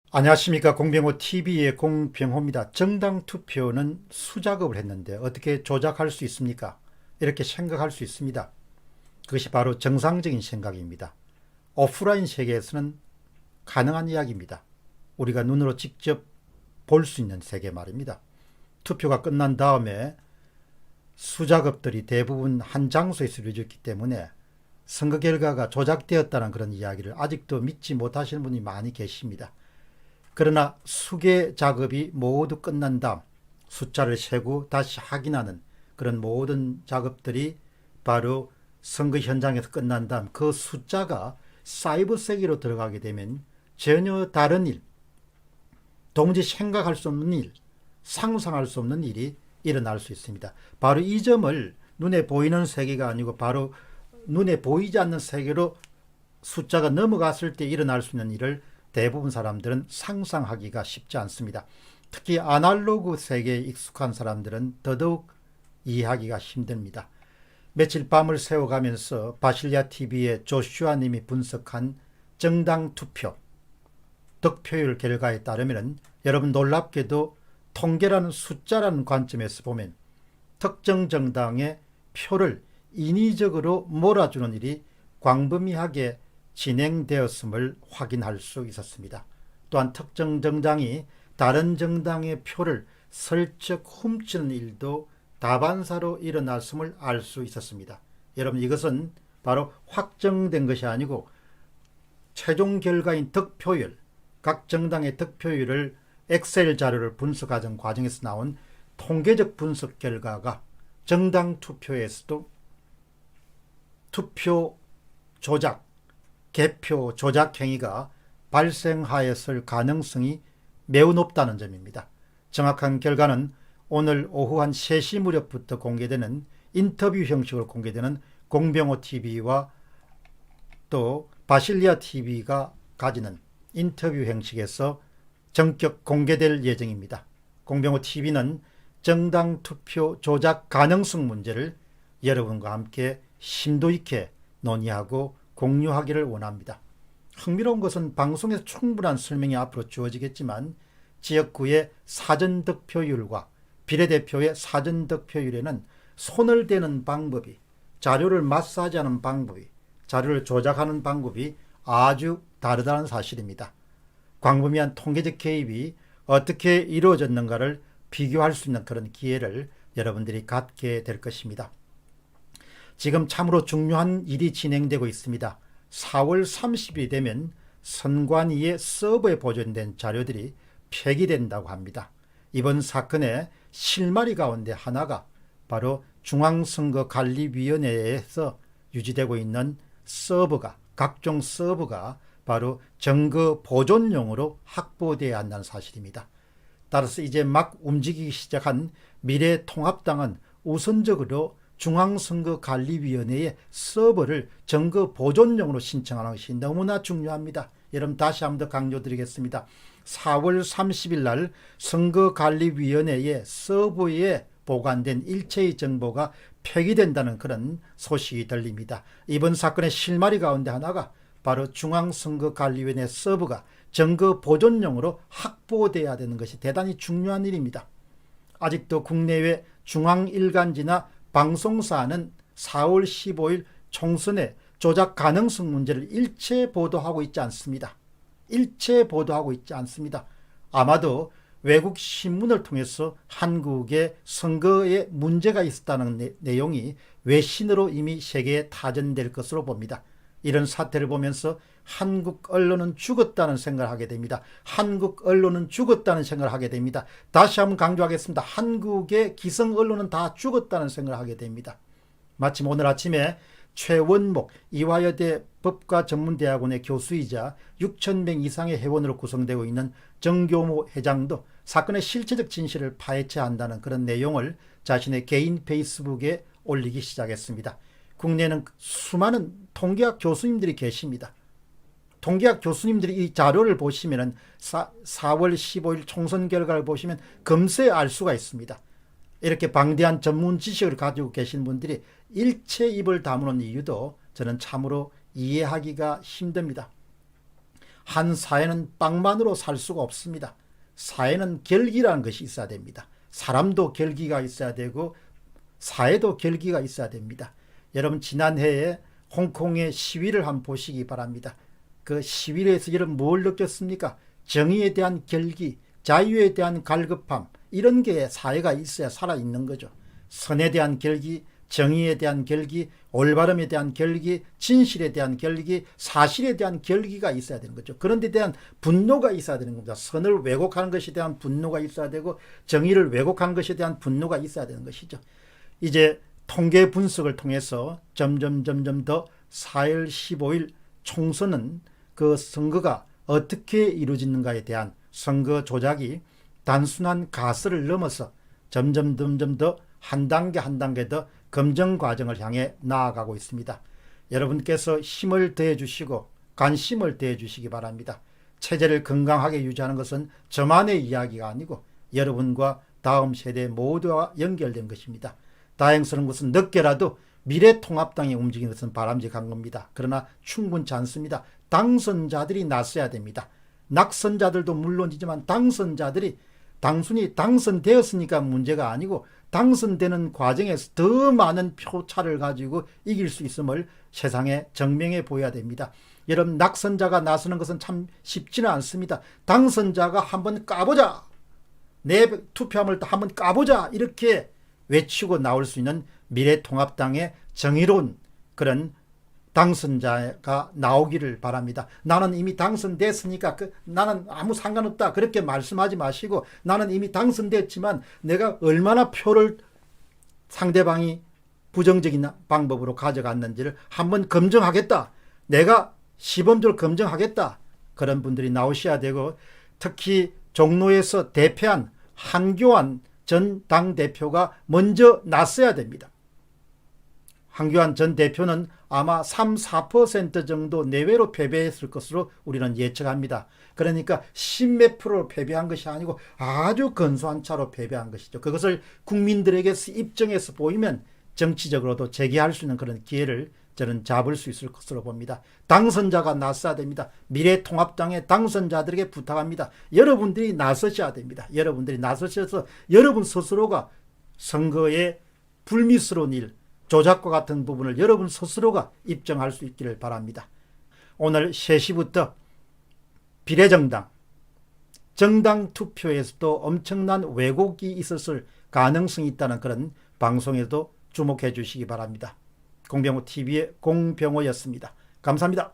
안녕하십니까. 공병호 TV의 공병호입니다. 정당 투표는 수작업을 했는데 어떻게 조작할 수 있습니까? 이렇게 생각할 수 있습니다. 그것이 바로 정상적인 생각입니다. 오프라인 세계에서는 가능한 이야기입니다. 우리가 눈으로 직접 볼 수 있는 세계 말입니다. 투표가 끝난 다음에 수작업들이 대부분 한 장소에서 이루어졌기 때문에 선거 결과가 조작되었다는 그런 이야기를 아직도 믿지 못하시는 분이 많이 계십니다. 그러나 수계 작업이 모두 끝난 다음 숫자를 세고 다시 확인하는 그런 모든 작업들이 바로 선거 현장에서 끝난 다음 그 숫자가 사이버 세계로 들어가게 되면 전혀 다른 일, 도무지 생각할 수 없는 일, 상상할 수 없는 일이 일어날 수 있습니다. 바로 이 점을 눈에 보이는 세계가 아니고 바로 눈에 보이지 않는 세계로 숫자가 넘어갔을 때 일어날 수 있는 일을 대부분 사람들은 상상하기가 쉽지 않습니다. 특히 아날로그 세계에 익숙한 사람들은 더더욱 이해하기가 힘듭니다. 며칠 밤을 새워가면서 바실리아 TV의 조슈아 님이 분석한 정당 투표 득표율 결과에 따르면 여러분 놀랍게도 통계라는 숫자라는 관점에서 보면 특정 정당의 표를 인위적으로 몰아주는 일이 광범위하게 진행되었음을 확인할 수 있었습니다. 또한 특정 정당이 다른 정당의 표를 슬쩍 훔치는 일도 다반사로 일어났음을 알 수 있었습니다. 여러분, 이것은 바로 확정된 것이 아니고 최종 결과인 득표율, 각 정당의 득표율을 엑셀 자료를 분석하는 과정에서 나온 통계적 분석 결과가 정당 투표에서도 투표 조작, 개표 조작 행위가 발생하였을 가능성이 매우 높다는 점입니다. 정확한 결과는 오늘 오후 한 3시 무렵부터 공개되는 인터뷰 형식으로 공개되는 공병호 TV와 또 바실리아 TV가 가지는 인터뷰 형식에서 전격 공개될 예정입니다. 공병호 TV는 정당 투표 조작 가능성 문제를 여러분과 함께 심도 있게 논의하고 공유하기를 원합니다. 흥미로운 것은 방송에서 충분한 설명이 앞으로 주어지겠지만 지역구의 사전득표율과 비례대표의 사전득표율에는 손을 대는 방법이, 자료를 마사지하는 방법이, 자료를 조작하는 방법이 아주 다르다는 사실입니다. 광범위한 통계적 개입이 어떻게 이루어졌는가를 비교할 수 있는 그런 기회를 여러분들이 갖게 될 것입니다. 지금 참으로 중요한 일이 진행되고 있습니다. 4월 30일이 되면 선관위의 서버에 보존된 자료들이 폐기된다고 합니다. 이번 사건의 실마리 가운데 하나가 바로 중앙선거관리위원회에서 유지되고 있는 서버가, 각종 서버가 바로 정거 보존용으로 확보되어야 한다는 사실입니다. 따라서 이제 막 움직이기 시작한 미래통합당은 우선적으로 중앙선거관리위원회의 서버를 정거 보존용으로 신청하는 것이 너무나 중요합니다. 여러분, 다시 한 번 더 강조드리겠습니다. 4월 30일 날 선거관리위원회의 서버에 보관된 일체의 정보가 폐기된다는 그런 소식이 들립니다. 이번 사건의 실마리 가운데 하나가 바로 중앙선거관리위원회 서버가 정거 보존용으로 확보돼야 되는 것이 대단히 중요한 일입니다. 아직도 국내외 중앙일간지나 방송사는 4월 15일 총선의 조작 가능성 문제를 일체 보도하고 있지 않습니다. 일체 보도하고 있지 않습니다. 아마도 외국 신문을 통해서 한국의 선거에 문제가 있었다는 내용이 외신으로 이미 세계에 타전될 것으로 봅니다. 이런 사태를 보면서 한국 언론은 죽었다는 생각을 하게 됩니다. 한국 언론은 죽었다는 생각을 하게 됩니다. 다시 한번 강조하겠습니다. 한국의 기성 언론은 다 죽었다는 생각을 하게 됩니다. 마침 오늘 아침에 최원목 이화여대 법과전문대학원의 교수이자 6,000명 이상의 회원으로 구성되고 있는 정교모 회장도 사건의 실체적 진실을 파헤쳐야 한다는 그런 내용을 자신의 개인 페이스북에 올리기 시작했습니다. 국내에는 수많은 통계학 교수님들이 계십니다. 통계학 교수님들이 이 자료를 보시면 4월 15일 총선 결과를 보시면 금세 알 수가 있습니다. 이렇게 방대한 전문 지식을 가지고 계신 분들이 일체 입을 다무는 이유도 저는 참으로 이해하기가 힘듭니다. 한 사회는 빵만으로 살 수가 없습니다. 사회는 결기라는 것이 있어야 됩니다. 사람도 결기가 있어야 되고 사회도 결기가 있어야 됩니다. 여러분 지난해에 홍콩의 시위를 한번 보시기 바랍니다. 그 시위에서 여러분 뭘 느꼈습니까? 정의에 대한 결기, 자유에 대한 갈급함, 이런 게 사회가 있어야 살아있는 거죠. 선에 대한 결기, 정의에 대한 결기, 올바름에 대한 결기, 진실에 대한 결기, 사실에 대한 결기가 있어야 되는 거죠. 그런 데 대한 분노가 있어야 되는 겁니다. 선을 왜곡하는 것에 대한 분노가 있어야 되고 정의를 왜곡하는 것에 대한 분노가 있어야 되는 것이죠. 이제 통계 분석을 통해서 점점 더 4월 15일 총선은 그 선거가 어떻게 이루어지는가에 대한 선거 조작이 단순한 가설을 넘어서 점점 더 한 단계 더 검증 과정을 향해 나아가고 있습니다. 여러분께서 힘을 더해 주시고 관심을 더해 주시기 바랍니다. 체제를 건강하게 유지하는 것은 저만의 이야기가 아니고 여러분과 다음 세대 모두와 연결된 것입니다. 다행스러운 것은 늦게라도 미래통합당이 움직이는 것은 바람직한 겁니다. 그러나 충분치 않습니다. 당선자들이 나서야 됩니다. 낙선자들도 물론이지만 당선자들이 단순히 당선되었으니까 문제가 아니고 당선되는 과정에서 더 많은 표차를 가지고 이길 수 있음을 세상에 증명해 보여야 됩니다. 여러분 낙선자가 나서는 것은 참 쉽지는 않습니다. 당선자가 한번 까보자, 내 투표함을 한번 까보자 이렇게 외치고 나올 수 있는 미래통합당의 정의로운 그런 당선자가 나오기를 바랍니다. 나는 이미 당선됐으니까 나는 아무 상관없다 그렇게 말씀하지 마시고 나는 이미 당선됐지만 내가 얼마나 표를 상대방이 부정적인 방법으로 가져갔는지를 한번 검증하겠다. 내가 시범적으로 검증하겠다. 그런 분들이 나오셔야 되고 특히 종로에서 대패한 한교안 전 당대표가 먼저 나서야 됩니다. 한교안 전 대표는 아마 3~4% 정도 내외로 패배했을 것으로 우리는 예측합니다. 그러니까 10몇 프로로 패배한 것이 아니고 아주 근소한 차로 패배한 것이죠. 그것을 국민들에게서 입증해서 보이면 정치적으로도 재개할 수 있는 그런 기회를 저는 잡을 수 있을 것으로 봅니다. 당선자가 나서야 됩니다. 미래통합당의 당선자들에게 부탁합니다. 여러분들이 나서셔야 됩니다. 여러분들이 나서셔서 여러분 스스로가 선거에 불미스러운 일, 조작과 같은 부분을 여러분 스스로가 입증할 수 있기를 바랍니다. 오늘 3시부터 비례정당, 정당 투표에서도 엄청난 왜곡이 있었을 가능성이 있다는 그런 방송에도 주목해 주시기 바랍니다. 공병호 TV의 공병호였습니다. 감사합니다.